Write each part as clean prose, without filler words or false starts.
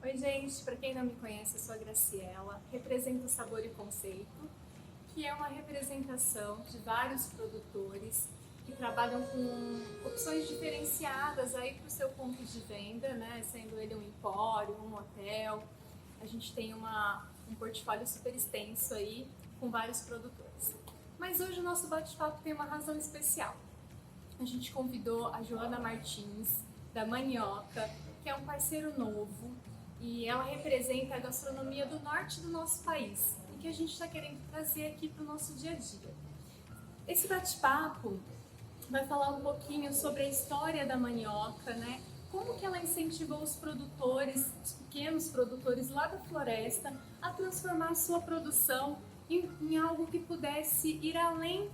Oi, gente, para quem não me conhece, eu sou a Graciela, represento o Sabor e Conceito, que é uma representação de vários produtores que trabalham com opções diferenciadas aí para o seu ponto de venda, né? Sendo ele um empório, um hotel. A gente tem um portfólio super extenso aí com vários produtores. Mas hoje o nosso bate-papo tem uma razão especial. A gente convidou a Joana Martins, da Manioca, que é um parceiro novo, e ela representa a gastronomia do norte do nosso país e que a gente está querendo trazer aqui para o nosso dia a dia. Esse bate-papo vai falar um pouquinho sobre a história da Manioca, né? Como que ela incentivou os produtores, os pequenos produtores lá da floresta, a transformar a sua produção em algo que pudesse ir além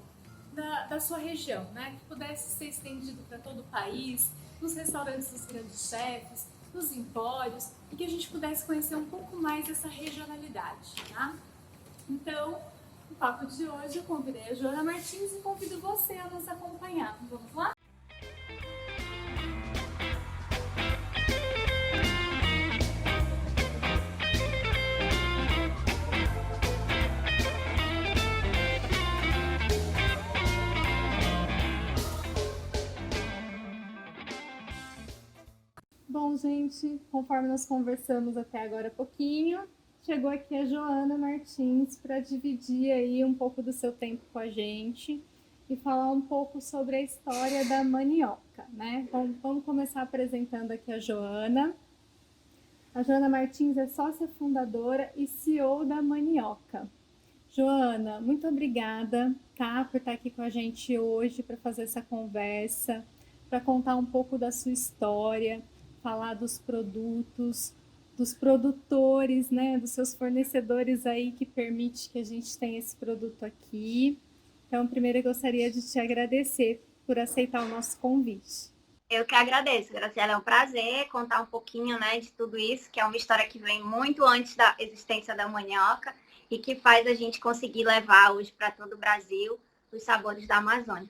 da sua região, né? Que pudesse ser estendido para todo o país, nos restaurantes dos grandes chefes, nos empórios, e que a gente pudesse conhecer um pouco mais essa regionalidade, tá? Então, no papo de hoje eu convidei a Joana Martins e convido você a nos acompanhar. Vamos lá? Bom, gente, conforme nós conversamos até agora há pouquinho, chegou aqui a Joana Martins para dividir aí um pouco do seu tempo com a gente e falar um pouco sobre a história da Manioca, né? Vamos começar apresentando aqui a Joana. A Joana Martins é sócia fundadora e CEO da Manioca. Joana, muito obrigada, tá, por estar aqui com a gente hoje para fazer essa conversa, para contar um pouco da sua história, falar dos produtos, dos produtores, né, dos seus fornecedores aí que permite que a gente tenha esse produto aqui. Então, primeiro eu gostaria de te agradecer por aceitar o nosso convite. Eu que agradeço, Graciela. É um prazer contar um pouquinho, né, de tudo isso, que é uma história que vem muito antes da existência da Manioca e que faz a gente conseguir levar hoje para todo o Brasil os sabores da Amazônia.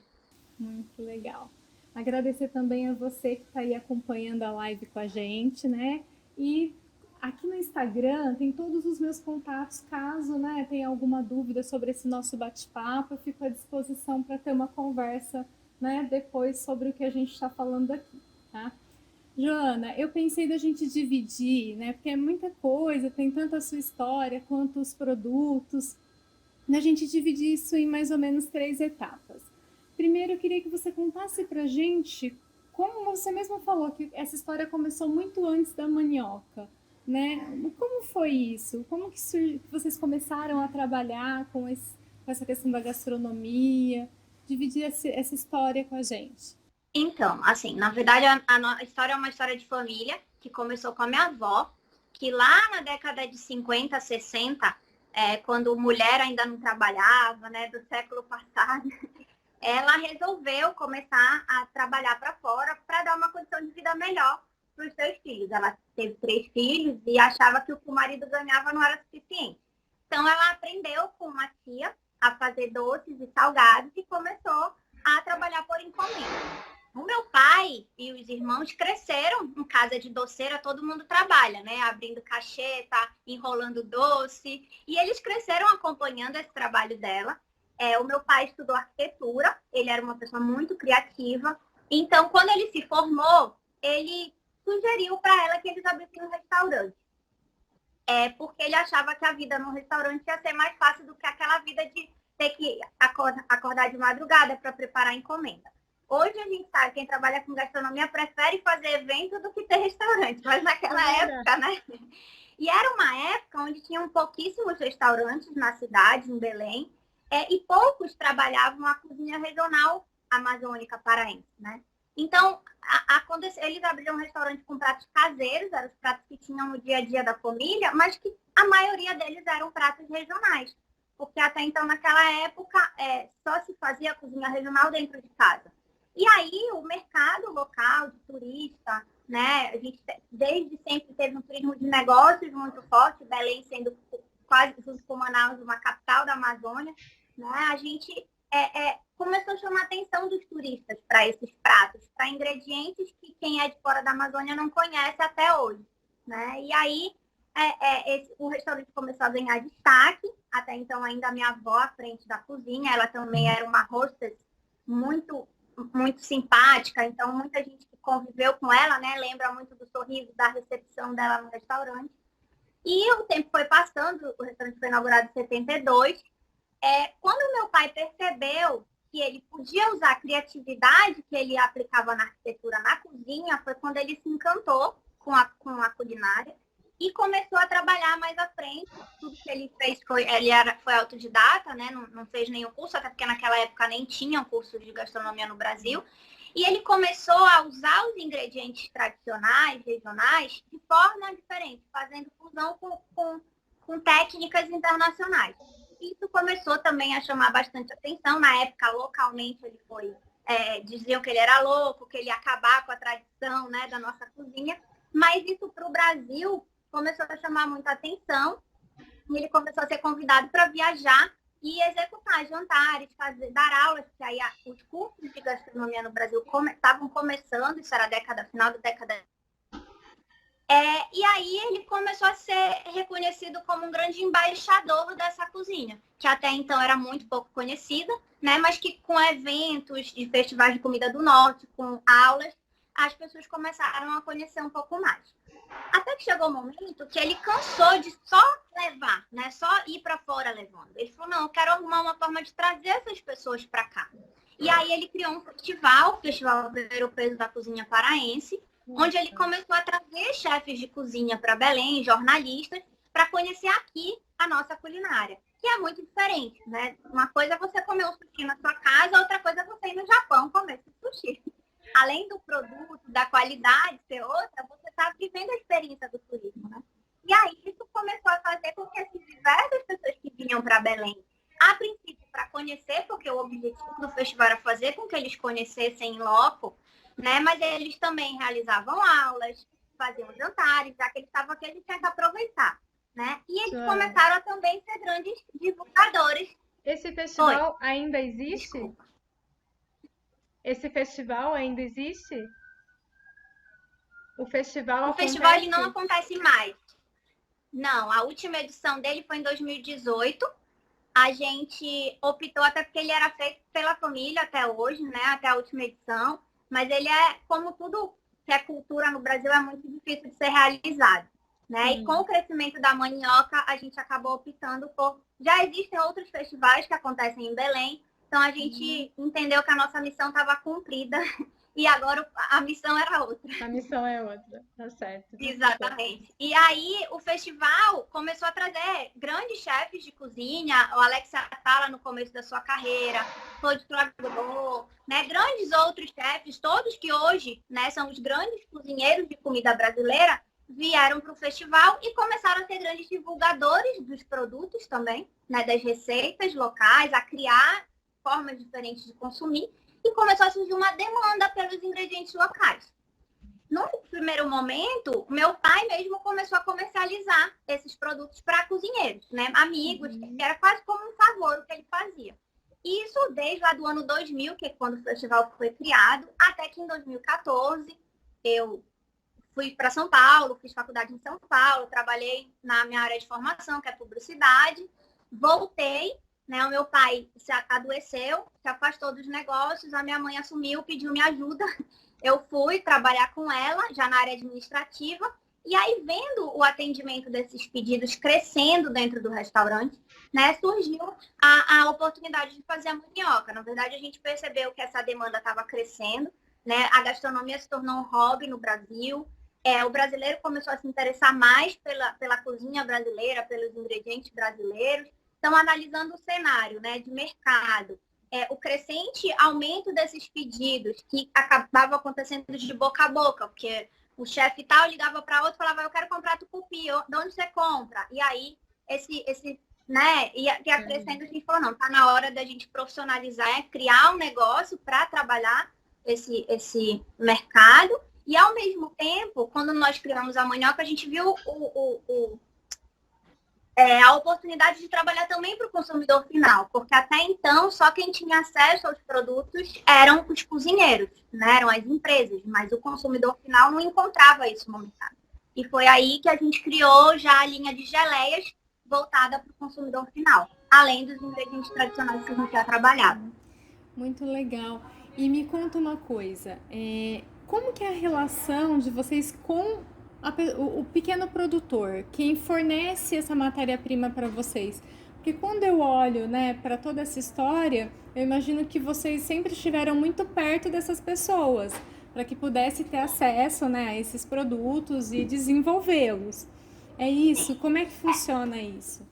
Muito legal. Agradecer também a você que está aí acompanhando a live com a gente, né? E aqui no Instagram tem todos os meus contatos, caso, né, tenha alguma dúvida sobre esse nosso bate-papo, eu fico à disposição para ter uma conversa, né, depois sobre o que a gente está falando aqui, tá? Joana, eu pensei da gente dividir, né, porque é muita coisa, tem tanto a sua história quanto os produtos, da gente dividir isso em mais ou menos 3 etapas. Primeiro, eu queria que você contasse para a gente como você mesmo falou que essa história começou muito antes da Manioca, né? Como foi isso? Como que vocês começaram a trabalhar com essa questão da gastronomia? Dividir essa história com a gente. Então, assim, na verdade, a história é uma história de família que começou com a minha avó, que lá na década de 50, 60, quando mulher ainda não trabalhava, né, do século passado, ela resolveu começar a trabalhar para fora para dar uma condição de vida melhor para os seus filhos. Ela teve 3 filhos e achava que o que o marido ganhava não era suficiente. Então, ela aprendeu com uma tia a fazer doces e salgados e começou a trabalhar por encomenda. O meu pai e os irmãos cresceram em casa de doceira, todo mundo trabalha, né? Abrindo cacheta, enrolando doce. E eles cresceram acompanhando esse trabalho dela. O meu pai estudou arquitetura, ele era uma pessoa muito criativa. Então, quando ele se formou, ele sugeriu para ela que eles abrissem um restaurante. Porque ele achava que a vida no restaurante ia ser mais fácil do que aquela vida de ter que acordar de madrugada para preparar a encomenda. Hoje a gente sabe, quem trabalha com gastronomia prefere fazer evento do que ter restaurante, mas naquela época, né? E era uma época onde tinham pouquíssimos restaurantes na cidade, em Belém, e poucos trabalhavam a cozinha regional amazônica paraense, né? Então, eles abriram um restaurante com pratos caseiros, eram os pratos que tinham no dia a dia da família, mas que a maioria deles eram pratos regionais, porque até então, naquela época, só se fazia a cozinha regional dentro de casa. E aí, o mercado local de turista, né? A gente desde sempre teve um turismo de negócios muito forte, Belém sendo quase, junto com Manaus, uma capital da Amazônia, né? A gente começou a chamar a atenção dos turistas para esses pratos, para ingredientes que quem é de fora da Amazônia não conhece até hoje. né? E aí o restaurante começou a ganhar destaque. Até então, ainda a minha avó à frente da cozinha, ela também era uma hostess muito, muito simpática. Então, muita gente que conviveu com ela, né, lembra muito do sorriso da recepção dela no restaurante. E o tempo foi passando, o restaurante foi inaugurado em 72. Quando meu pai percebeu que ele podia usar a criatividade que ele aplicava na arquitetura na cozinha, foi quando ele se encantou com a culinária e começou a trabalhar mais à frente. Tudo que ele fez foi autodidata, né? Não fez nenhum curso, até porque naquela época nem tinham cursos de gastronomia no Brasil. E ele começou a usar os ingredientes tradicionais, regionais, de forma diferente, fazendo fusão com técnicas internacionais. Isso começou também a chamar bastante atenção. Na época, localmente, ele foi... diziam que ele era louco, que ele ia acabar com a tradição, né, da nossa cozinha. Mas isso para o Brasil começou a chamar muita atenção. E ele começou a ser convidado para viajar e executar jantares, dar aulas, porque aí os cursos de gastronomia no Brasil estavam começando, isso era final da década. E aí ele começou a ser reconhecido como um grande embaixador dessa cozinha, que até então era muito pouco conhecida, né? Mas que com eventos de festivais de comida do norte, com aulas, as pessoas começaram a conhecer um pouco mais. Até que chegou um momento que ele cansou de só levar, né? Só ir para fora levando. Ele falou, não, eu quero arrumar uma forma de trazer essas pessoas para cá. E aí ele criou um festival, o Festival Europeu da Cozinha Paraense, onde ele começou a trazer chefes de cozinha para Belém, jornalistas, para conhecer aqui a nossa culinária, que é muito diferente, né? Uma coisa é você comer um sushi na sua casa, outra coisa é você ir no Japão comer esse sushi. Além do produto, da qualidade ser outra, você está vivendo a experiência do turismo, né? E aí isso começou a fazer com que essas diversas pessoas que vinham para Belém, a princípio para conhecer, porque o objetivo do festival era fazer com que eles conhecessem em loco, né? Mas eles também realizavam aulas, faziam jantares, já que eles estavam aqui, a gente tinha que aproveitar, né? E eles começaram a também ser grandes divulgadores. Esse festival ainda existe? Desculpa. Esse festival ainda existe? O festival ele não acontece mais. Não, a última edição dele foi em 2018. A gente optou, até porque ele era feito pela família até hoje, né? Até a última edição. Mas ele como tudo que é cultura no Brasil, é muito difícil de ser realizado, né? E com o crescimento da mandioca, a gente acabou optando por... Já existem outros festivais que acontecem em Belém, então a gente entendeu que a nossa missão estava cumprida e agora a missão era outra. A missão é outra, tá certo. Exatamente. E aí o festival começou a trazer grandes chefes de cozinha, o Alex Atala no começo da sua carreira, Claude Godot, né? Grandes outros chefes, todos que hoje, né, são os grandes cozinheiros de comida brasileira, vieram para o festival e começaram a ser grandes divulgadores dos produtos também, né, das receitas locais, a criar formas diferentes de consumir, e começou a surgir uma demanda pelos ingredientes locais. No primeiro momento, meu pai mesmo começou a comercializar esses produtos para cozinheiros, né, amigos, que era quase como um favor o que ele fazia. E isso desde lá do ano 2000, que é quando o festival foi criado, até que em 2014 eu fui para São Paulo, fiz faculdade em São Paulo, trabalhei na minha área de formação, que é publicidade, voltei, né? O meu pai se adoeceu, se afastou dos negócios, a minha mãe assumiu, pediu minha ajuda. Eu fui trabalhar com ela, já na área administrativa, e aí vendo o atendimento desses pedidos crescendo dentro do restaurante, né, surgiu a oportunidade de fazer a mandioca. Na verdade, a gente percebeu que essa demanda estava crescendo, né? A gastronomia se tornou um hobby no Brasil. O brasileiro começou a se interessar mais pela cozinha brasileira, pelos ingredientes brasileiros. Então, analisando o cenário, né, de mercado, o crescente aumento desses pedidos que acabava acontecendo de boca a boca, porque o chefe tal ligava para outro e falava, eu quero comprar tucupi, de onde você compra? E aí, né, ia crescendo, a gente falou, não, tá na hora da gente profissionalizar, criar um negócio para trabalhar esse mercado. E, ao mesmo tempo, quando nós criamos a mandioca, a gente viu a oportunidade de trabalhar também para o consumidor final, porque até então só quem tinha acesso aos produtos eram os cozinheiros, né? Eram as empresas, mas o consumidor final não encontrava isso no mercado. E foi aí que a gente criou já a linha de geleias voltada para o consumidor final, além dos ingredientes tradicionais que a gente já trabalhava. Muito legal. E me conta uma coisa, como que é a relação de vocês com o pequeno produtor, quem fornece essa matéria-prima para vocês? Porque quando eu olho, né, para toda essa história, eu imagino que vocês sempre estiveram muito perto dessas pessoas, para que pudesse ter acesso, né, a esses produtos e desenvolvê-los. É isso? Como é que funciona isso?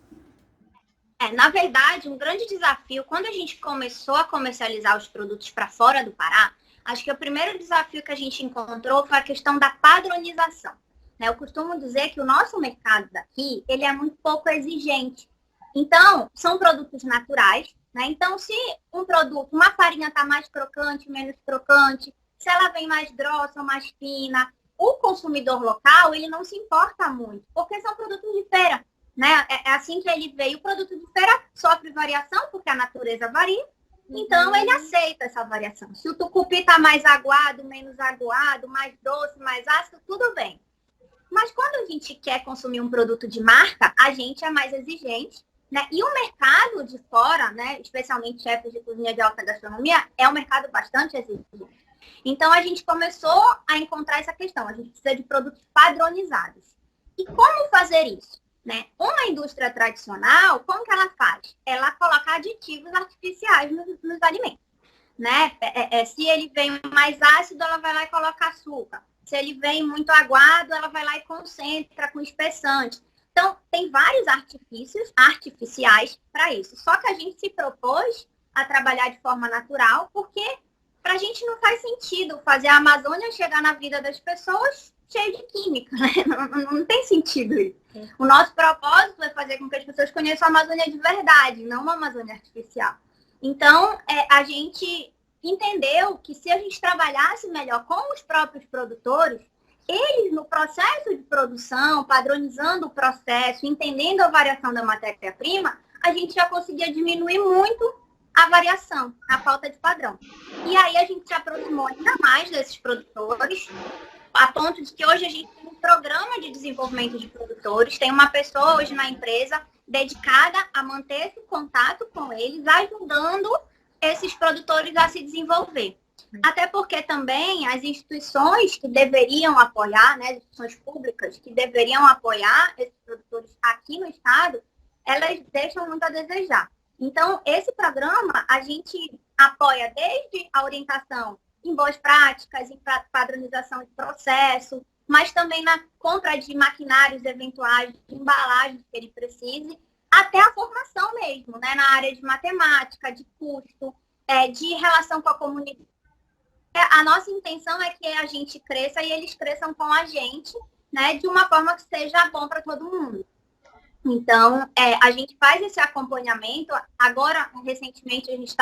Na verdade, um grande desafio, quando a gente começou a comercializar os produtos para fora do Pará, acho que o primeiro desafio que a gente encontrou foi a questão da padronização. Né? Eu costumo dizer que o nosso mercado daqui, ele é muito pouco exigente. Então, são produtos naturais, né? Então, se um produto, uma farinha está mais crocante, menos crocante, se ela vem mais grossa ou mais fina, o consumidor local, ele não se importa muito, porque são produtos de feira. Né? É assim que ele veio. O produto de feira sofre variação, porque a natureza varia, então ele aceita essa variação. Se o tucupi está mais aguado, menos aguado, mais doce, mais ácido, tudo bem. Mas quando a gente quer consumir um produto de marca, a gente é mais exigente, né? E o mercado de fora, né, especialmente chefes de cozinha de alta gastronomia, é um mercado bastante exigente. Então a gente começou a encontrar essa questão. A gente precisa de produtos padronizados. E como fazer isso? Né? Uma indústria tradicional, como que ela faz? Ela coloca aditivos artificiais nos alimentos. Né? Se ele vem mais ácido, ela vai lá e coloca açúcar. Se ele vem muito aguado, ela vai lá e concentra com espessante. Então, tem vários artifícios artificiais para isso. Só que a gente se propôs a trabalhar de forma natural, porque para a gente não faz sentido fazer a Amazônia chegar na vida das pessoas cheio de química, né? Não tem sentido isso. O nosso propósito é fazer com que as pessoas conheçam a Amazônia de verdade, não uma Amazônia artificial. Então, a gente entendeu que se a gente trabalhasse melhor com os próprios produtores, eles no processo de produção, padronizando o processo, entendendo a variação da matéria-prima, a gente já conseguia diminuir muito a variação, a falta de padrão. E aí a gente se aproximou ainda mais desses produtores, a ponto de que hoje a gente tem um programa de desenvolvimento de produtores, tem uma pessoa hoje na empresa dedicada a manter esse contato com eles, ajudando esses produtores a se desenvolver. Até porque também as instituições que deveriam apoiar, né, as instituições públicas que deveriam apoiar esses produtores aqui no estado, elas deixam muito a desejar. Então, esse programa a gente apoia desde a orientação em boas práticas, em padronização de processo, mas também na compra de maquinários eventuais, de embalagens que ele precise, até a formação mesmo, né, na área de matemática, de custo, de relação com a comunidade. A nossa intenção é que a gente cresça e eles cresçam com a gente, né, de uma forma que seja bom para todo mundo. Então, a gente faz esse acompanhamento. Agora, recentemente, a gente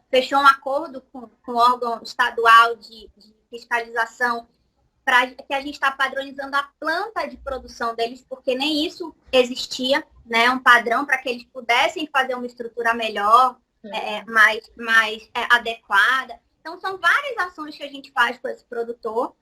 fechou um acordo com o órgão estadual de fiscalização para que a gente está padronizando a planta de produção deles, porque nem isso existia, né? Um padrão para que eles pudessem fazer uma estrutura melhor, mais adequada. Então, são várias ações que a gente faz com esse produtor,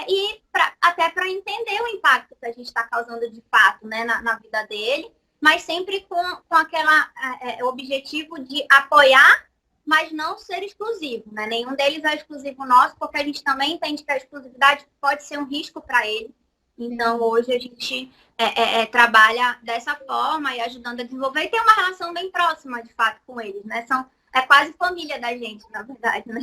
e até para entender o impacto que a gente está causando de fato, né, na vida dele, mas sempre com aquele objetivo de apoiar, mas não ser exclusivo, né? Nenhum deles é exclusivo nosso, porque a gente também entende que a exclusividade pode ser um risco para ele. Então, hoje a gente trabalha dessa forma e ajudando a desenvolver, e tem uma relação bem próxima, de fato, com eles, né? É quase família da gente, na verdade, né?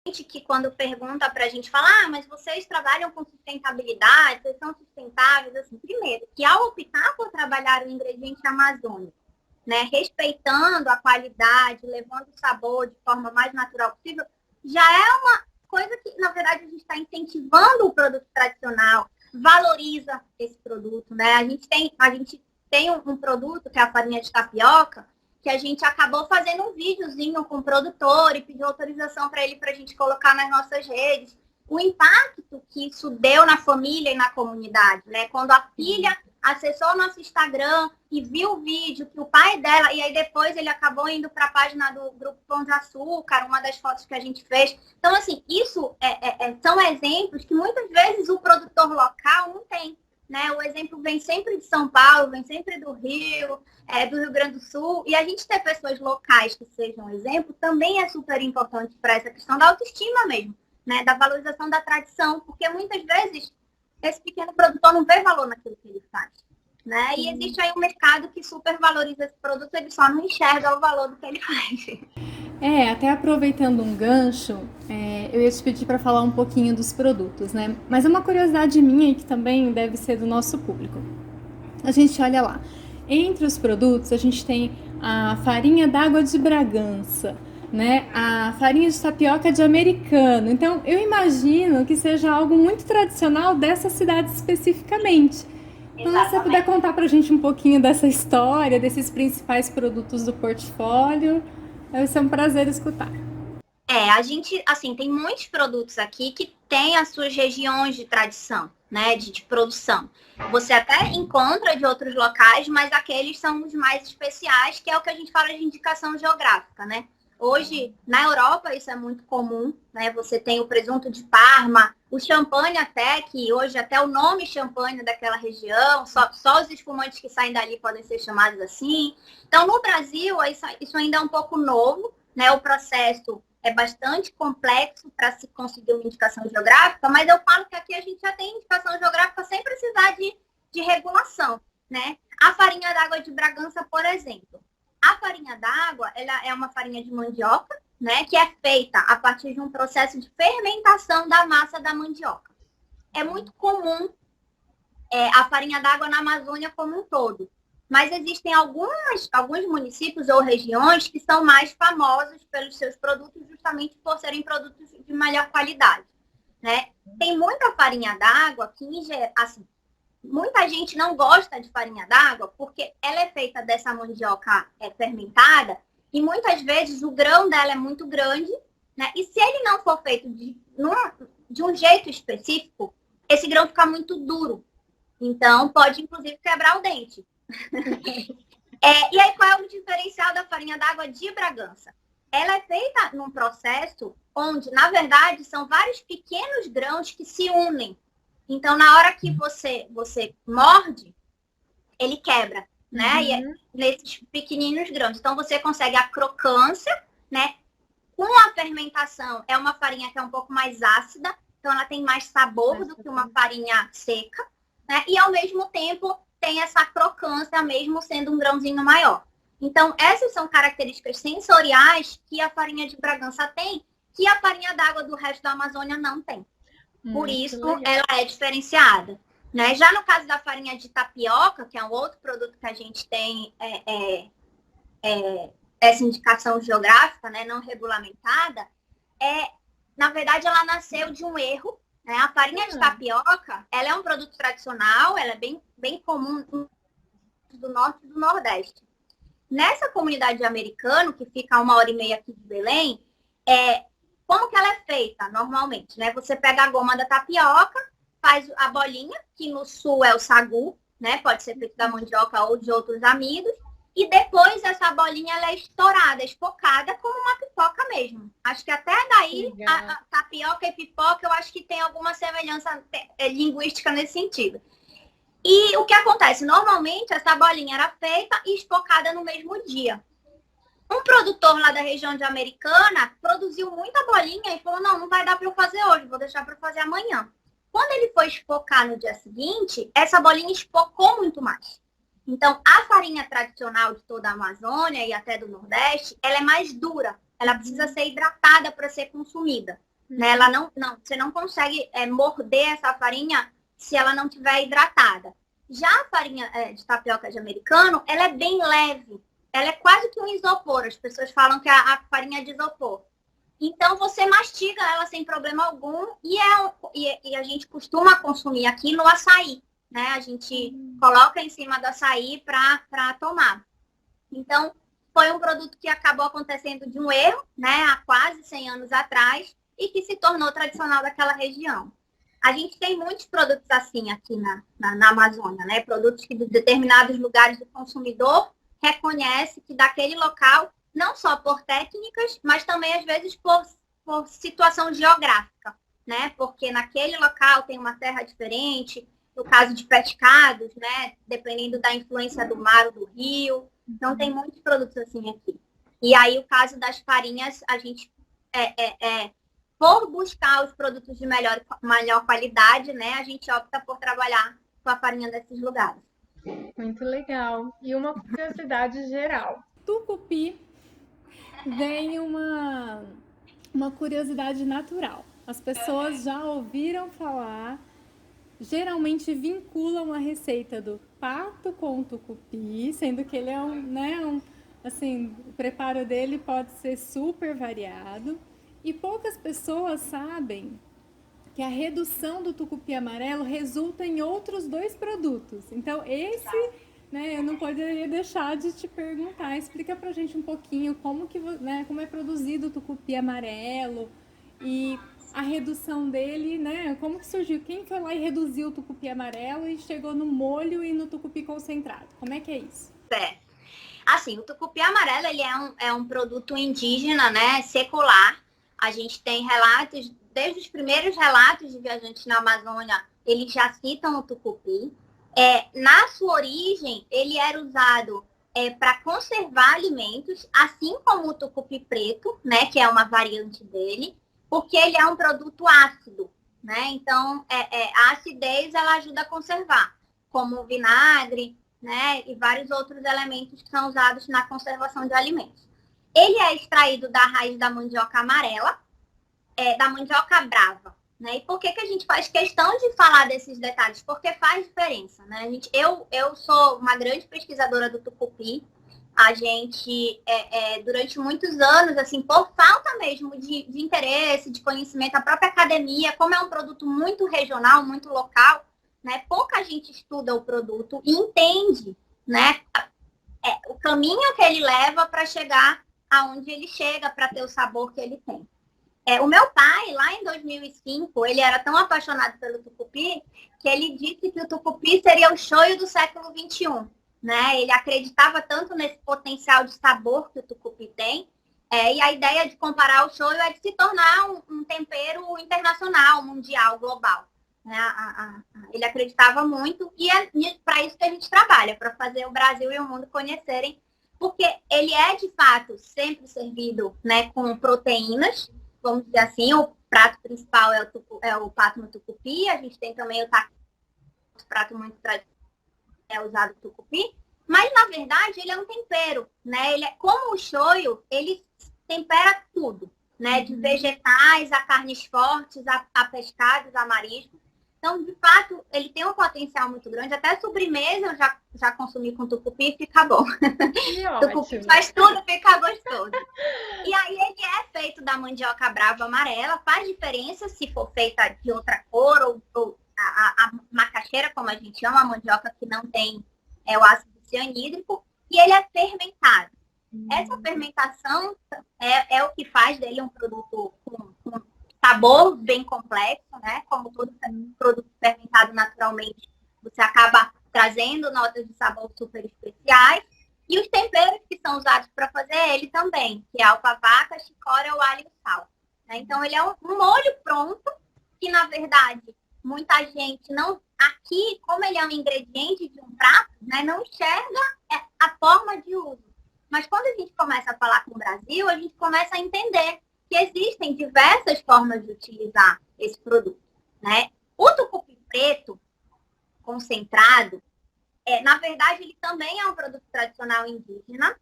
Que quando pergunta para a gente falar, mas vocês trabalham com sustentabilidade, vocês são sustentáveis, assim, primeiro, que ao optar por trabalhar o ingrediente amazônico, né, respeitando a qualidade, levando o sabor de forma mais natural possível, já é uma coisa que, na verdade, a gente está incentivando o produto tradicional, valoriza esse produto, né? A gente tem um produto que é a farinha de tapioca, que a gente acabou fazendo um videozinho com o produtor e pediu autorização para ele para a gente colocar nas nossas redes. O impacto que isso deu na família e na comunidade, né? Quando a filha acessou o nosso Instagram e viu o vídeo que o pai dela, e aí depois ele acabou indo para a página do Grupo Pão de Açúcar, uma das fotos que a gente fez. Então, assim, isso são exemplos que muitas vezes o produtor local não tem, né? O exemplo vem sempre de São Paulo, vem sempre do Rio Grande do Sul, e a gente ter pessoas locais que sejam exemplo também é super importante para essa questão da autoestima mesmo, né? Da valorização da tradição, porque muitas vezes esse pequeno produtor não vê valor naquilo que ele faz, né? E existe aí um mercado que super valoriza esse produto, ele só não enxerga o valor do que ele faz. Até aproveitando um gancho, eu ia te pedir para falar um pouquinho dos produtos, né? Mas é uma curiosidade minha e que também deve ser do nosso público. A gente olha lá, entre os produtos a gente tem a farinha d'água de Bragança, né? A farinha de tapioca de Americano. Então, eu imagino que seja algo muito tradicional dessa cidade especificamente. Então, se você puder contar pra gente um pouquinho dessa história, desses principais produtos do portfólio, vai ser um prazer escutar. A gente, assim, tem muitos produtos aqui que têm as suas regiões de tradição, né, de produção. Você até encontra de outros locais, mas aqueles são os mais especiais, que é o que a gente fala de indicação geográfica, né? Hoje, na Europa, isso é muito comum, né? Você tem o presunto de Parma, o champanhe até, que hoje até o nome champanhe daquela região, só os espumantes que saem dali podem ser chamados assim. Então, no Brasil, isso ainda é um pouco novo, né? O processo é bastante complexo para se conseguir uma indicação geográfica, mas eu falo que aqui a gente já tem indicação geográfica sem precisar de regulação, né? A farinha d'água de Bragança, por exemplo. A farinha d'água, ela é uma farinha de mandioca, né, que é feita a partir de um processo de fermentação da massa da mandioca. É muito comum a farinha d'água na Amazônia como um todo, mas existem alguns municípios ou regiões que são mais famosos pelos seus produtos, justamente por serem produtos de melhor qualidade, né? Tem muita farinha d'água que, assim, muita gente não gosta de farinha d'água porque ela é feita dessa mandioca fermentada e muitas vezes o grão dela é muito grande, né? E se ele não for feito de um jeito específico, esse grão fica muito duro. Então, pode inclusive quebrar o dente. E aí, qual é o diferencial da farinha d'água de Bragança? Ela é feita num processo onde, na verdade, são vários pequenos grãos que se unem. Então, na hora que você morde, ele quebra, né? E é nesses pequeninos grãos. Então, você consegue a crocância, né? Com a fermentação, é uma farinha que é um pouco mais ácida, então ela tem mais sabor do que uma farinha seca, né? E, ao mesmo tempo, tem essa crocância, mesmo sendo um grãozinho maior. Então, essas são características sensoriais que a farinha de Bragança tem, que a farinha d'água do resto da Amazônia não tem. Por isso, ela é diferenciada, né? Já no caso da farinha de tapioca, que é um outro produto que a gente tem essa indicação geográfica, né, não regulamentada, na verdade, ela nasceu de um erro, né? A farinha de tapioca, ela é um produto tradicional, ela é bem comum do norte e do nordeste. Nessa comunidade de Americano, que fica a 1h30 aqui de Belém, como que ela é feita normalmente, né? Você pega a goma da tapioca, faz a bolinha, que no sul é o sagu, né? Pode ser feito da mandioca ou de outros amidos. E depois essa bolinha ela é estourada, espocada, como uma pipoca mesmo. Acho que até daí a tapioca e pipoca, eu acho que tem alguma semelhança linguística nesse sentido. E o que acontece? Normalmente essa bolinha era feita e espocada no mesmo dia. Um produtor lá da região de Americana produziu muita bolinha e falou, não vai dar para eu fazer hoje, vou deixar para fazer amanhã. Quando ele foi espocar no dia seguinte, essa bolinha espocou muito mais. Então, a farinha tradicional de toda a Amazônia e até do Nordeste, ela é mais dura. Ela precisa ser hidratada para ser consumida. Né? Ela você não consegue morder essa farinha se ela não estiver hidratada. Já a farinha de tapioca de Americano, ela é bem leve. Ela é quase que um isopor. As pessoas falam que a farinha é de isopor. Então, você mastiga ela sem problema algum e a gente costuma consumir aqui no açaí, né? A gente coloca em cima do açaí para tomar. Então, foi um produto que acabou acontecendo de um erro, né, há quase 100 anos atrás, e que se tornou tradicional daquela região. A gente tem muitos produtos assim aqui na Amazônia, né? Produtos que de determinados lugares o consumidor reconhece que daquele local, não só por técnicas, mas também às vezes por situação geográfica, né? Porque naquele local tem uma terra diferente, no caso de pescados, né? Dependendo da influência do mar ou do rio. Então tem muitos produtos assim aqui. E aí o caso das farinhas, a gente por buscar os produtos de melhor qualidade, né, a gente opta por trabalhar com a farinha desses lugares. Muito legal. E uma curiosidade geral. Tucupi vem uma curiosidade natural. As pessoas já ouviram falar, geralmente vinculam a receita do pato com tucupi, sendo que ele é assim, o preparo dele pode ser super variado. E poucas pessoas sabem que a redução do tucupi amarelo resulta em outros 2 produtos. Então, né, eu não poderia deixar de te perguntar. Explica pra gente um pouquinho como é produzido o tucupi amarelo e a redução dele, né? Como que surgiu? Quem foi lá e reduziu o tucupi amarelo e chegou no molho e no tucupi concentrado? Como é que é isso? Assim, o tucupi amarelo, ele é um produto indígena, né, secular. A gente tem relatos, desde os primeiros relatos de viajantes na Amazônia, eles já citam o tucupi. Na sua origem, ele era usado para conservar alimentos, assim como o tucupi preto, né, que é uma variante dele, porque ele é um produto ácido, né? Então, a acidez ela ajuda a conservar, como o vinagre, né, e vários outros elementos que são usados na conservação de alimentos. Ele é extraído da raiz da mandioca amarela, da mandioca brava, né? E por que a gente faz questão de falar desses detalhes? Porque faz diferença, né? Eu sou uma grande pesquisadora do tucupi. A gente, durante muitos anos, assim, por falta mesmo de interesse, de conhecimento, a própria academia, como é um produto muito regional, muito local, né? Pouca gente estuda o produto e entende, né? O caminho que ele leva para chegar aonde ele chega, para ter o sabor que ele tem. O meu pai, lá em 2005, ele era tão apaixonado pelo tucupi que ele disse que o tucupi seria o shoyu do século XXI. Né? Ele acreditava tanto nesse potencial de sabor que o tucupi tem, e a ideia de comparar o shoyu é de se tornar um tempero internacional, mundial, global. Né? Ele acreditava muito e é para isso que a gente trabalha, para fazer o Brasil e o mundo conhecerem, porque ele é, de fato, sempre servido, né, com proteínas, vamos dizer assim. O prato principal é o pato no tucupi, a gente tem também o prato muito tradicional, usado o tucupi, mas, na verdade, ele é um tempero, né? Ele como o shoyu, ele tempera tudo, né? De vegetais a carnes fortes, a pescados, a marisco. Então, de fato, ele tem um potencial muito grande. Até sobremesa eu já consumi com tucupi e fica bom. Tucupi faz tudo, fica gostoso. E aí ele é feito da mandioca brava amarela. Faz diferença se for feita de outra cor ou a macaxeira, como a gente chama, a mandioca que não tem o ácido cianídrico. E ele é fermentado. Essa fermentação é o que faz dele um produto com sabor bem complexo, né? Como todo produto fermentado naturalmente, você acaba trazendo notas de sabor super especiais. E os temperos que são usados para fazer ele também, que é a alfavaca, chicória, o alho e o sal. Né? Então, ele é um molho pronto, que, na verdade, muita gente não... Aqui, como ele é um ingrediente de um prato, né, não enxerga a forma de uso. Mas quando a gente começa a falar com o Brasil, a gente começa a entender que existem diversas formas de utilizar esse produto, né? O tucupi preto concentrado, na verdade, ele também é um produto tradicional indígena.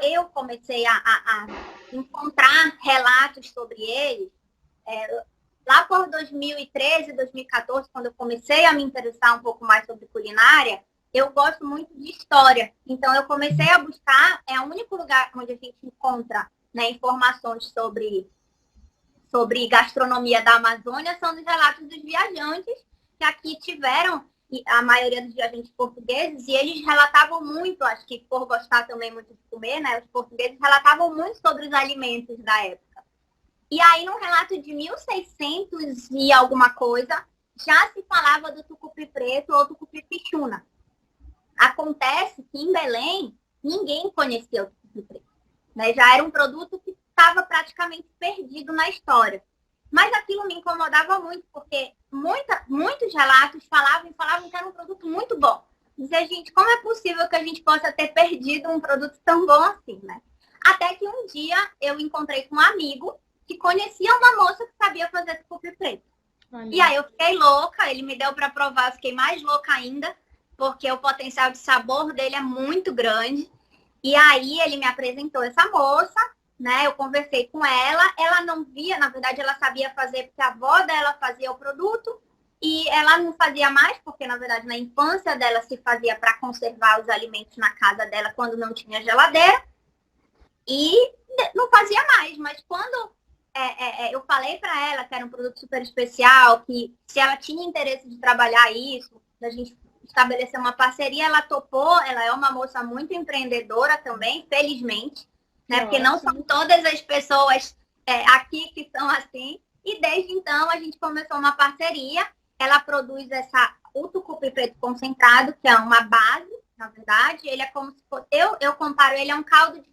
Eu comecei a encontrar relatos sobre ele lá por 2013, 2014, quando eu comecei a me interessar um pouco mais sobre culinária. Eu gosto muito de história, então eu comecei a buscar, é o único lugar onde a gente encontra, né, informações sobre gastronomia da Amazônia, são os relatos dos viajantes que aqui tiveram e a maioria dos viajantes portugueses, e eles relatavam muito, acho que por gostar também muito de comer, né? Os portugueses relatavam muito sobre os alimentos da época. E aí, num relato de 1600 e alguma coisa, já se falava do tucupi preto ou tucupi pichuna. Acontece que em Belém, ninguém conhecia o tucupi preto, né? Já era um produto que estava praticamente perdido na história. Mas aquilo me incomodava muito, porque muitos relatos falavam que era um produto muito bom. Dizia, gente, como é possível que a gente possa ter perdido um produto tão bom assim, né? Até que um dia eu encontrei com um amigo que conhecia uma moça que sabia fazer tucupi preto. Olha. E aí eu fiquei louca, ele me deu para provar, eu fiquei mais louca ainda, porque o potencial de sabor dele é muito grande. E aí ele me apresentou essa moça, né? Eu conversei com ela não via, na verdade ela sabia fazer porque a avó dela fazia o produto e ela não fazia mais, porque na verdade na infância dela se fazia para conservar os alimentos na casa dela quando não tinha geladeira e não fazia mais, mas quando eu falei para ela que era um produto super especial, que se ela tinha interesse de trabalhar isso, da gente estabelecer uma parceria, ela topou. Ela é uma moça muito empreendedora também, felizmente, né? Porque não são todas as pessoas aqui que são assim. E desde então a gente começou uma parceria. Ela produz o tucupi preto concentrado, que é uma base, na verdade. Ele é como se fosse, eu comparo ele a um caldo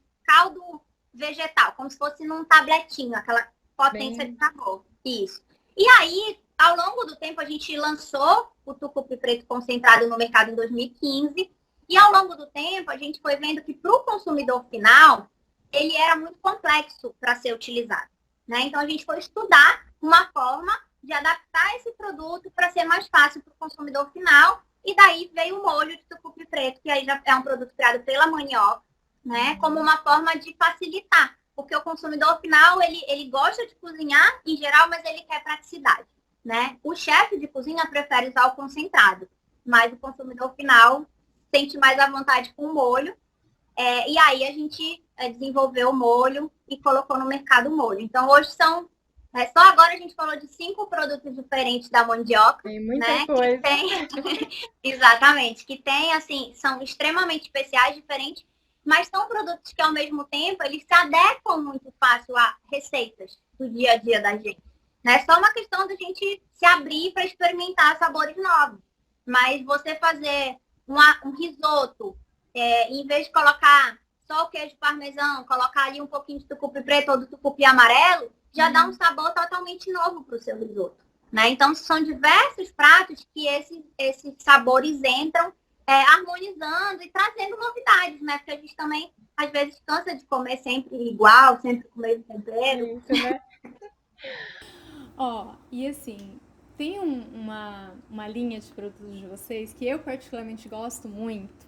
vegetal, como se fosse num tabletinho, aquela potência de sabor. Isso. E aí, ao longo do tempo, a gente lançou o tucupi preto concentrado no mercado em 2015. E ao longo do tempo, a gente foi vendo que para o consumidor final, ele era muito complexo para ser utilizado, né? Então, a gente foi estudar uma forma de adaptar esse produto para ser mais fácil para o consumidor final. E daí veio o molho de tucupi preto, que aí já é um produto criado pela Mandioca, né? Como uma forma de facilitar. Porque o consumidor final, ele gosta de cozinhar em geral, mas ele quer praticidade, né? O chefe de cozinha prefere usar o concentrado, mas o consumidor final sente mais à vontade com o molho. E aí a gente desenvolveu o molho e colocou no mercado o molho. Então hoje só agora a gente falou de 5 produtos diferentes da mandioca. Tem muita né? coisa. Exatamente, que tem, assim, são extremamente especiais, diferentes, mas são produtos que, ao mesmo tempo, eles se adequam muito fácil a receitas do dia a dia da gente. É só uma questão da gente se abrir para experimentar sabores novos. Mas você fazer um risoto, em vez de colocar só o queijo parmesão, colocar ali um pouquinho de tucupi preto ou do tucupi amarelo, já dá um sabor totalmente novo para o seu risoto, né? Então, são diversos pratos que esses sabores entram harmonizando e trazendo novidades, né? Porque a gente também, às vezes, cansa de comer sempre igual, sempre com o mesmo tempero. Isso, né? E assim, tem uma linha de produtos de vocês que eu particularmente gosto muito,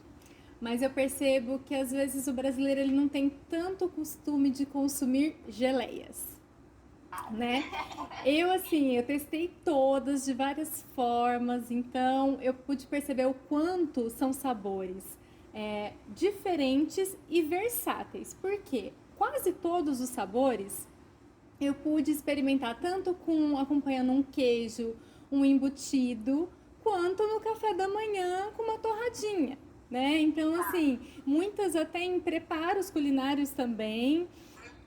mas eu percebo que às vezes o brasileiro ele não tem tanto costume de consumir geleias, né? Eu testei todas de várias formas, então eu pude perceber o quanto são sabores diferentes e versáteis, porque quase todos os sabores eu pude experimentar tanto acompanhando um queijo, um embutido, quanto no café da manhã com uma torradinha, né? Então, assim, muitas até em preparos culinários também.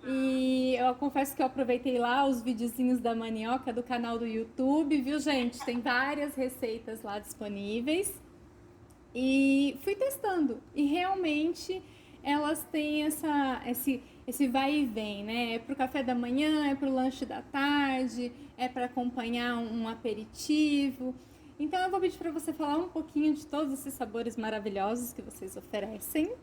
E eu confesso que eu aproveitei lá os videozinhos da Mandioca do canal do YouTube, viu, gente? Tem várias receitas lá disponíveis. E fui testando. E realmente elas têm esse vai e vem, né? É pro café da manhã, é pro lanche da tarde, é para acompanhar um aperitivo. Então eu vou pedir para você falar um pouquinho de todos esses sabores maravilhosos que vocês oferecem.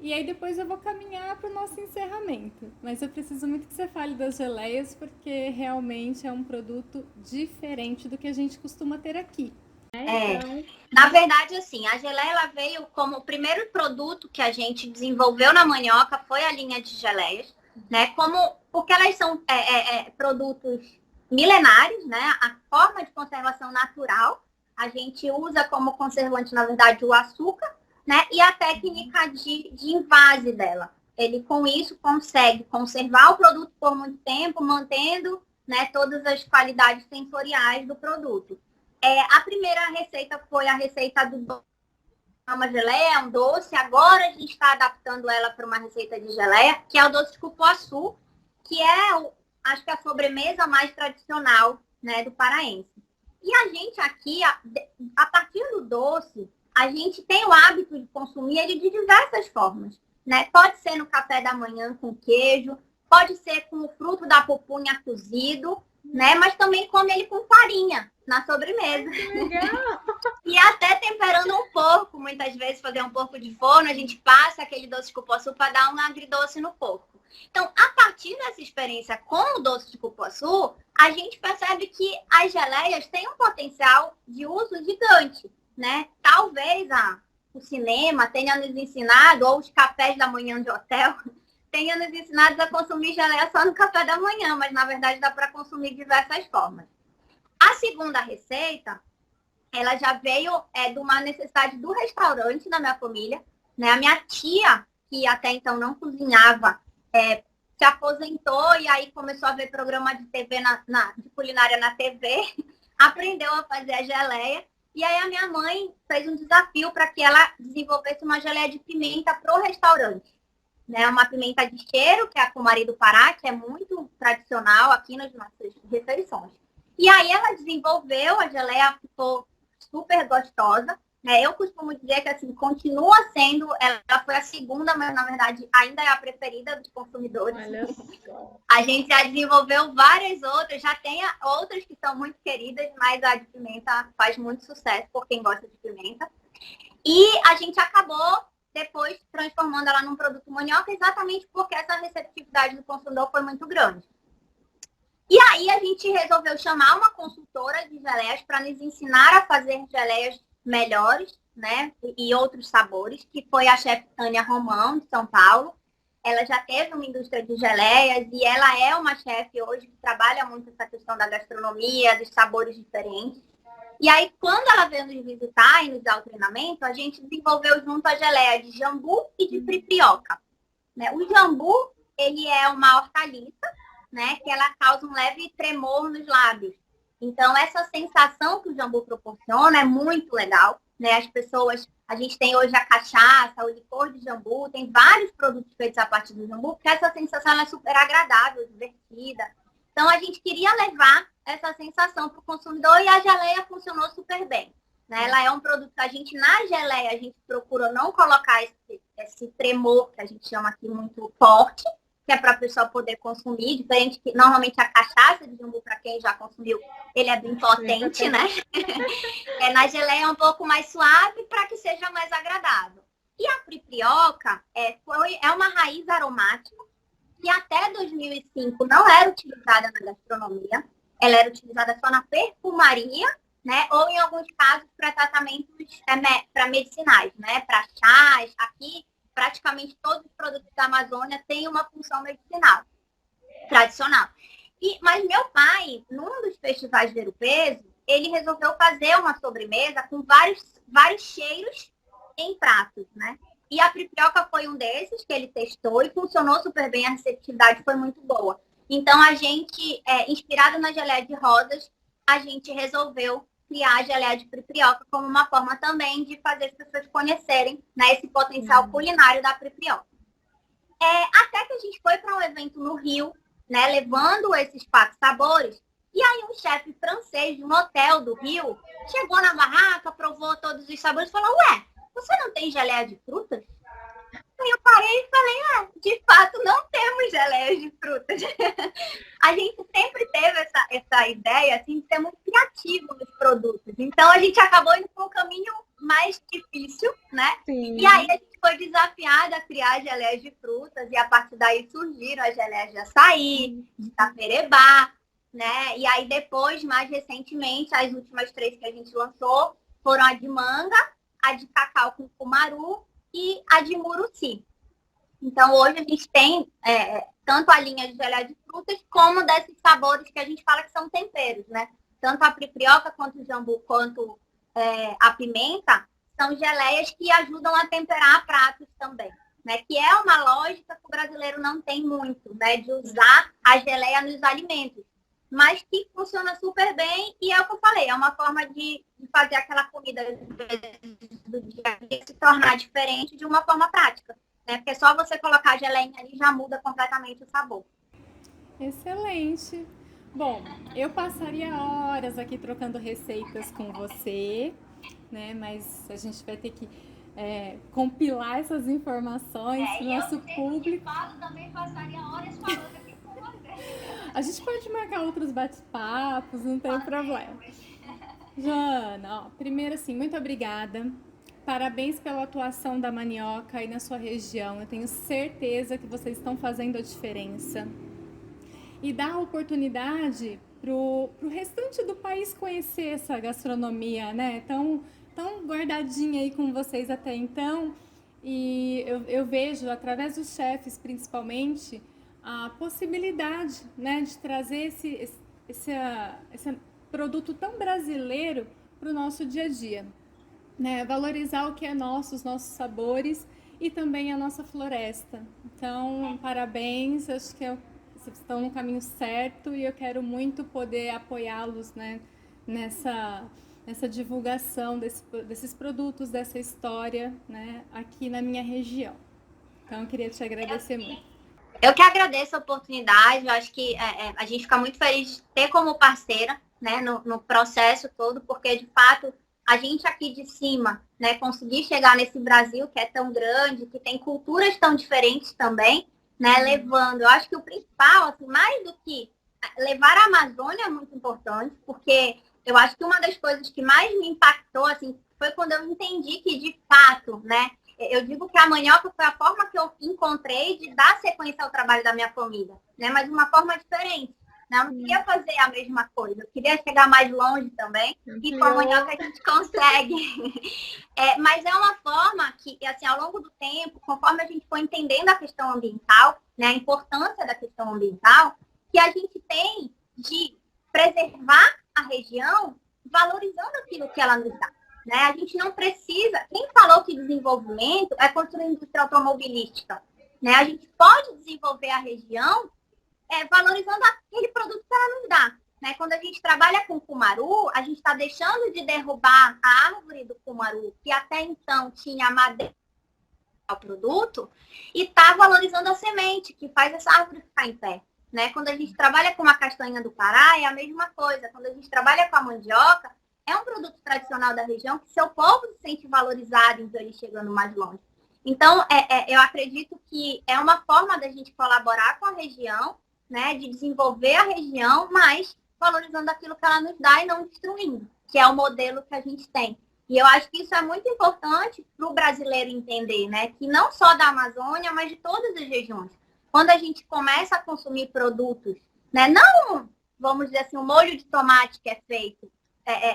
E aí depois eu vou caminhar para o nosso encerramento. Mas eu preciso muito que você fale das geleias, porque realmente é um produto diferente do que a gente costuma ter aqui. Então... Na verdade, assim, a geleia ela veio como o primeiro produto que a gente desenvolveu na Mandioca, foi a linha de geleias, né? Porque elas são produtos milenários, né? A forma de conservação natural, a gente usa como conservante, na verdade, o açúcar, né? E a técnica de invase dela. Ele, com isso, consegue conservar o produto por muito tempo, mantendo, né, todas as qualidades sensoriais do produto. A primeira receita foi a receita do uma geleia, um doce. Agora a gente está adaptando ela para uma receita de geleia, que é o doce de cupuaçu, que é, acho que a sobremesa mais tradicional, né, do paraense. E a gente aqui, a partir do doce, a gente tem o hábito de consumir ele de diversas formas, né? Pode ser no café da manhã com queijo, pode ser com o fruto da pupunha cozido, né? Mas também come ele com farinha na sobremesa. Legal! E até temperando um porco, muitas vezes fazer um porco de forno, a gente passa aquele doce de cupuaçu para dar um agridoce no porco. Então, a partir dessa experiência com o doce de cupuaçu, a gente percebe que as geleias têm um potencial de uso gigante, né? Talvez o cinema tenha nos ensinado, ou os cafés da manhã de hotel, tenha nos ensinado a consumir geleia só no café da manhã, mas na verdade dá para consumir de diversas formas. A segunda receita, ela já veio de uma necessidade do restaurante na minha família, né? A minha tia, que até então não cozinhava, se aposentou e aí começou a ver programa de TV de culinária na TV, aprendeu a fazer a geleia, e aí a minha mãe fez um desafio para que ela desenvolvesse uma geleia de pimenta para o restaurante. Né? Uma pimenta de cheiro, que é a cumari do Pará, que é muito tradicional aqui nas nossas refeições. E aí ela desenvolveu, a geleia ficou super gostosa, né? Eu costumo dizer que assim, continua sendo, ela foi a segunda, mas na verdade ainda é a preferida dos consumidores. Olha só. A gente já desenvolveu várias outras, já tem outras que são muito queridas, mas a de pimenta faz muito sucesso por quem gosta de pimenta. E a gente acabou depois transformando ela num produto manioca, exatamente porque essa receptividade do consumidor foi muito grande. E aí a gente resolveu chamar uma consultora de geleias para nos ensinar a fazer geleias melhores, né? E outros sabores, que foi a chefe Tânia Romão, de São Paulo. Ela já teve uma indústria de geleias e ela é uma chefe hoje que trabalha muito essa questão da gastronomia, dos sabores diferentes. E aí, quando ela veio nos visitar e nos dar o treinamento, a gente desenvolveu junto a geleia de jambu e de fripioca. Né? O jambu, ele é uma hortaliça, né, que ela causa um leve tremor nos lábios. Então, essa sensação que o jambu proporciona é muito legal. Né? As pessoas, a gente tem hoje a cachaça, o licor de jambu, tem vários produtos feitos a partir do jambu, porque essa sensação é super agradável, divertida. Então, a gente queria levar essa sensação para o consumidor e a geleia funcionou super bem. Né? Ela é um produto que a gente, na geleia, a gente procura não colocar esse tremor, que a gente chama aqui muito forte, que é para a pessoa poder consumir, diferente que normalmente a cachaça de jambu, para quem já consumiu, ele é bem potente, né? Na geleia é um pouco mais suave para que seja mais agradável. E a fripioca é uma raiz aromática que até 2005 não era utilizada na gastronomia, ela era utilizada só na perfumaria, né? Ou em alguns casos para tratamentos para medicinais, né? Para chás, aqui praticamente todos os produtos da Amazônia têm uma função medicinal, tradicional. Mas meu pai, num dos festivais de Ver o Peso, ele resolveu fazer uma sobremesa com vários cheiros em pratos, né? E a fripioca foi um desses que ele testou e funcionou super bem, a receptividade foi muito boa. Então, a gente, inspirado na geleia de rosas, a gente resolveu criar a geleia de fripioca como uma forma também de fazer as pessoas conhecerem, né, esse potencial culinário da fripioca. Até que a gente foi para um evento no Rio, né, levando esses 4 sabores, e aí um chefe francês de um hotel do Rio chegou na barraca, provou todos os sabores e falou: ué, você não tem geleia de frutas? Aí eu parei e falei, de fato, não temos geleias de frutas. A gente sempre teve essa ideia, assim, de ser muito criativo nos produtos. Então, a gente acabou indo por um caminho mais difícil, né? Sim. E aí, a gente foi desafiada a criar geleias de frutas. E, a partir daí, surgiram as geleias de açaí, de taperebá, né? E aí, depois, mais recentemente, as últimas 3 que a gente lançou foram a de manga, a de cacau com cumaru e a de muruci. Então, hoje a gente tem tanto a linha de geleia de frutas, como desses sabores que a gente fala que são temperos, né? Tanto a fripioca, quanto o jambu, quanto a pimenta, são geleias que ajudam a temperar pratos também, né? Que é uma lógica que o brasileiro não tem muito, né? De usar a geleia nos alimentos. mas que funciona super bem, e é o que eu falei, é uma forma de fazer aquela comida do dia a dia se tornar diferente de uma forma prática, né? Porque só você colocar a geleinha ali já muda completamente o sabor. Excelente. Bom, eu passaria horas aqui trocando receitas com você, né? Mas a gente vai ter que compilar essas informações para o nosso público. Também passaria horas falando aqui com você. A gente pode marcar outros bate-papos, não tem problema. Joana, ó, primeiro assim, muito obrigada. Parabéns pela atuação da Manioca aí na sua região. Eu tenho certeza que vocês estão fazendo a diferença. E dá a oportunidade pro restante do país conhecer essa gastronomia, né? Tão guardadinha aí com vocês até então. E eu vejo, através dos chefes principalmente, a possibilidade, né, de trazer esse produto tão brasileiro para o nosso dia a dia, né? Valorizar o que é nosso, os nossos sabores e também a nossa floresta. Então, parabéns, acho que vocês estão no caminho certo e eu quero muito poder apoiá-los, né, nessa divulgação desses produtos, dessa história, né, aqui na minha região. Então, eu queria te agradecer muito. Eu que agradeço a oportunidade, eu acho que a gente fica muito feliz de ter como parceira, né, no processo todo, porque, de fato, a gente aqui de cima, né, conseguir chegar nesse Brasil que é tão grande, que tem culturas tão diferentes também, né, levando, eu acho que o principal, assim, mais do que levar a Amazônia é muito importante, porque eu acho que uma das coisas que mais me impactou, assim, foi quando eu entendi que, de fato, né, eu digo que a manioca foi a forma que eu encontrei de dar sequência ao trabalho da minha família, né? Mas de uma forma diferente. Né? Eu não queria fazer a mesma coisa, eu queria chegar mais longe também. E com a manioca a gente consegue. Mas é uma forma que, assim, ao longo do tempo, conforme a gente foi entendendo a questão ambiental, né, a importância da questão ambiental, que a gente tem de preservar a região valorizando aquilo que ela nos dá. Né? A gente não precisa. Quem falou que desenvolvimento é construir indústria automobilística? Né? A gente pode desenvolver a região valorizando aquele produto que ela nos dá. Né? Quando a gente trabalha com cumaru, a gente está deixando de derrubar a árvore do cumaru, que até então tinha madeira ao produto, e está valorizando a semente, que faz essa árvore ficar em pé. Né? Quando a gente trabalha com a castanha do Pará, é a mesma coisa. Quando a gente trabalha com a mandioca, é um produto tradicional da região que seu povo se sente valorizado, então ele chegando mais longe. Então, eu acredito que é uma forma da gente colaborar com a região, né, de desenvolver a região, mas valorizando aquilo que ela nos dá e não destruindo, que é o modelo que a gente tem. E eu acho que isso é muito importante para o brasileiro entender, né, que não só da Amazônia, mas de todas as regiões. Quando a gente começa a consumir produtos, né, não, vamos dizer assim, o molho de tomate que é feito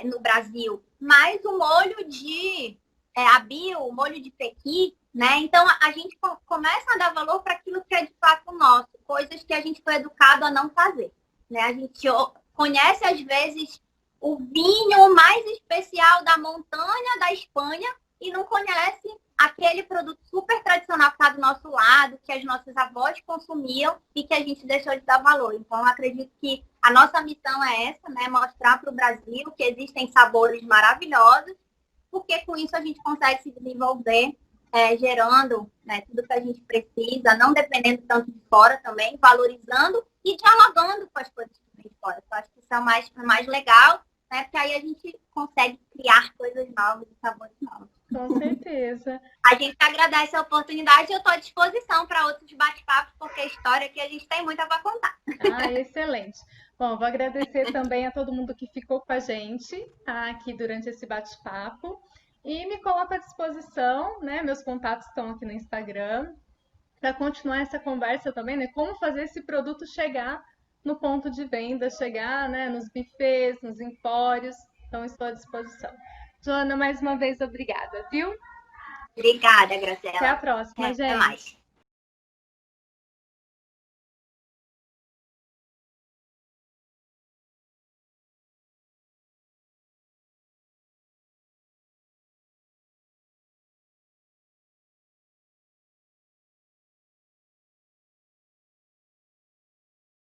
no Brasil, mas o molho de abil, o molho de pequi, né? Então, a gente começa a dar valor para aquilo que é de fato nosso, coisas que a gente foi educado a não fazer. Né? A gente conhece, às vezes, o vinho mais especial da montanha da Espanha e não conhece aquele produto super tradicional que está do nosso lado, que as nossas avós consumiam e que a gente deixou de dar valor. Então, eu acredito que a nossa missão é essa, né? Mostrar para o Brasil que existem sabores maravilhosos, porque com isso a gente consegue se desenvolver, gerando, né, tudo que a gente precisa, não dependendo tanto de fora também, valorizando e dialogando com as coisas que vem de fora. Eu acho que isso é o mais legal, né? Porque aí a gente consegue criar coisas novas e sabores novos. Com certeza. A gente agradece a oportunidade e eu estou à disposição para outros bate-papos, porque a história aqui a gente tem muita para contar. Excelente. Bom, vou agradecer também a todo mundo que ficou com a gente aqui durante esse bate-papo. E me coloco à disposição, né? Meus contatos estão aqui no Instagram, para continuar essa conversa também, né? Como fazer esse produto chegar no ponto de venda, chegar, né, nos buffets, nos empórios. Então, estou à disposição. Joana, mais uma vez, obrigada, viu? Obrigada, Graciela. Até a próxima, gente. Até mais.